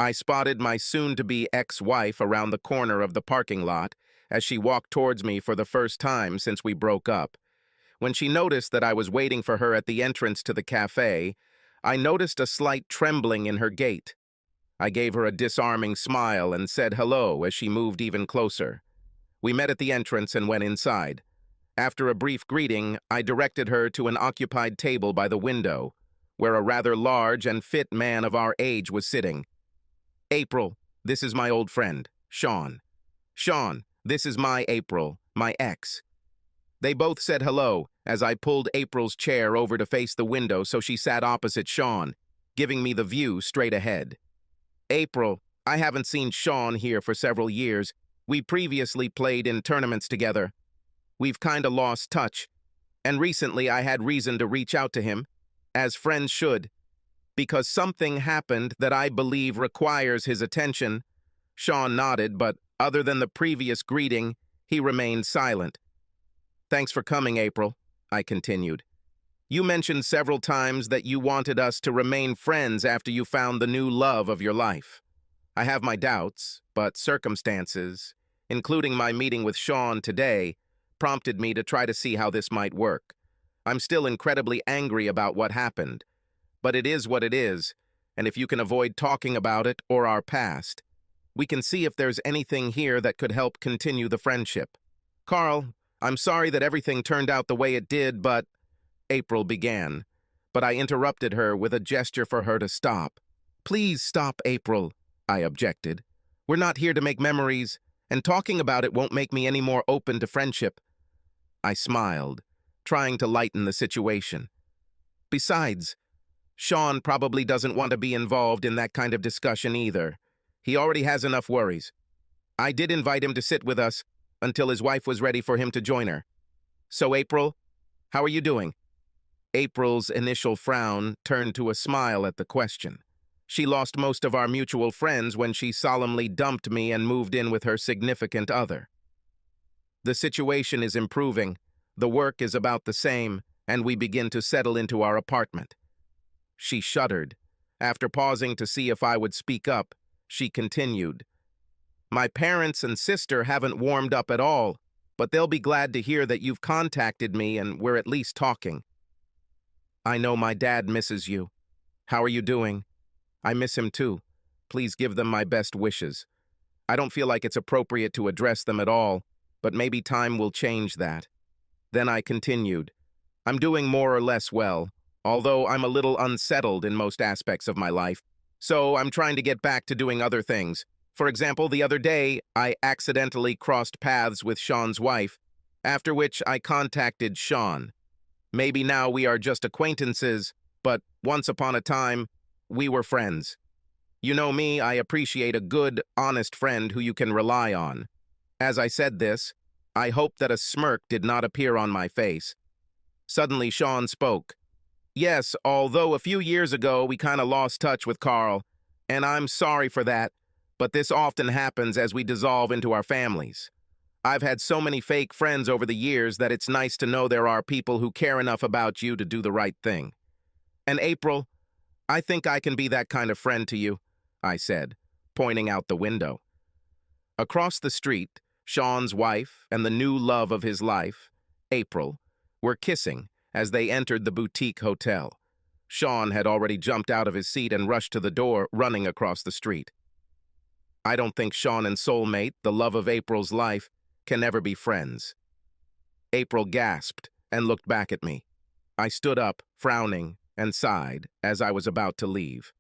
I spotted my soon-to-be ex-wife around the corner of the parking lot as she walked towards me for the first time since we broke up. When she noticed that I was waiting for her at the entrance to the cafe, I noticed a slight trembling in her gait. I gave her a disarming smile and said hello as she moved even closer. We met at the entrance and went inside. After a brief greeting, I directed her to an occupied table by the window, where a rather large and fit man of our age was sitting. "April, this is my old friend, Sean. Sean, this is my April, my ex." They both said hello as I pulled April's chair over to face the window so she sat opposite Sean, giving me the view straight ahead. "April, I haven't seen Sean here for several years. We previously played in tournaments together. We've kinda lost touch, and recently I had reason to reach out to him, as friends should, because something happened that I believe requires his attention." Sean nodded, but other than the previous greeting, he remained silent. "Thanks for coming, April," I continued. "You mentioned several times that you wanted us to remain friends after you found the new love of your life. I have my doubts, but circumstances, including my meeting with Sean today, prompted me to try to see how this might work. I'm still incredibly angry about what happened, but it is what it is, and if you can avoid talking about it or our past, we can see if there's anything here that could help continue the friendship. Carl, I'm sorry that everything turned out the way it did, but—" April began, but I interrupted her with a gesture for her to stop. "Please stop, April," I objected. "We're not here to make memories, and talking about it won't make me any more open to friendship." I smiled, trying to lighten the situation. "Besides, Sean probably doesn't want to be involved in that kind of discussion either. He already has enough worries. I did invite him to sit with us until his wife was ready for him to join her. So, April, how are you doing?" April's initial frown turned to a smile at the question. She lost most of our mutual friends when she solemnly dumped me and moved in with her significant other. "The situation is improving, the work is about the same, and we begin to settle into our apartment." She shuddered. After pausing to see if I would speak up, she continued, "My parents and sister haven't warmed up at all, but they'll be glad to hear that you've contacted me and we're at least talking. I know my dad misses you. How are you doing? I miss him too. Please give them my best wishes. I don't feel like it's appropriate to address them at all, but maybe time will change that." Then I continued, "I'm doing more or less well, although I'm a little unsettled in most aspects of my life, so I'm trying to get back to doing other things. For example, the other day, I accidentally crossed paths with Sean's wife, after which I contacted Sean. Maybe now we are just acquaintances, but once upon a time, we were friends. You know me, I appreciate a good, honest friend who you can rely on." As I said this, I hoped that a smirk did not appear on my face. Suddenly, Sean spoke. "Yes, although a few years ago we kinda lost touch with Carl, and I'm sorry for that, but this often happens as we dissolve into our families. I've had so many fake friends over the years that it's nice to know there are people who care enough about you to do the right thing. And April, I think I can be that kind of friend to you," I said, pointing out the window. Across the street, Sean's wife and the new love of his life, April, were kissing as they entered the boutique hotel. Sean had already jumped out of his seat and rushed to the door, running across the street. I don't think Sean and soulmate, the love of April's life, can ever be friends. April gasped and looked back at me. I stood up, frowning, and sighed as I was about to leave.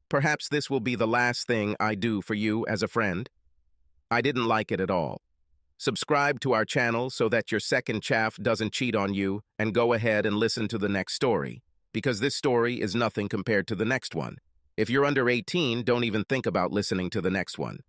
"Perhaps this will be the last thing I do for you as a friend." I didn't like it at all. Subscribe to our channel so that your second chaff doesn't cheat on you, and go ahead and listen to the next story, because this story is nothing compared to the next one. If you're under 18, don't even think about listening to the next one.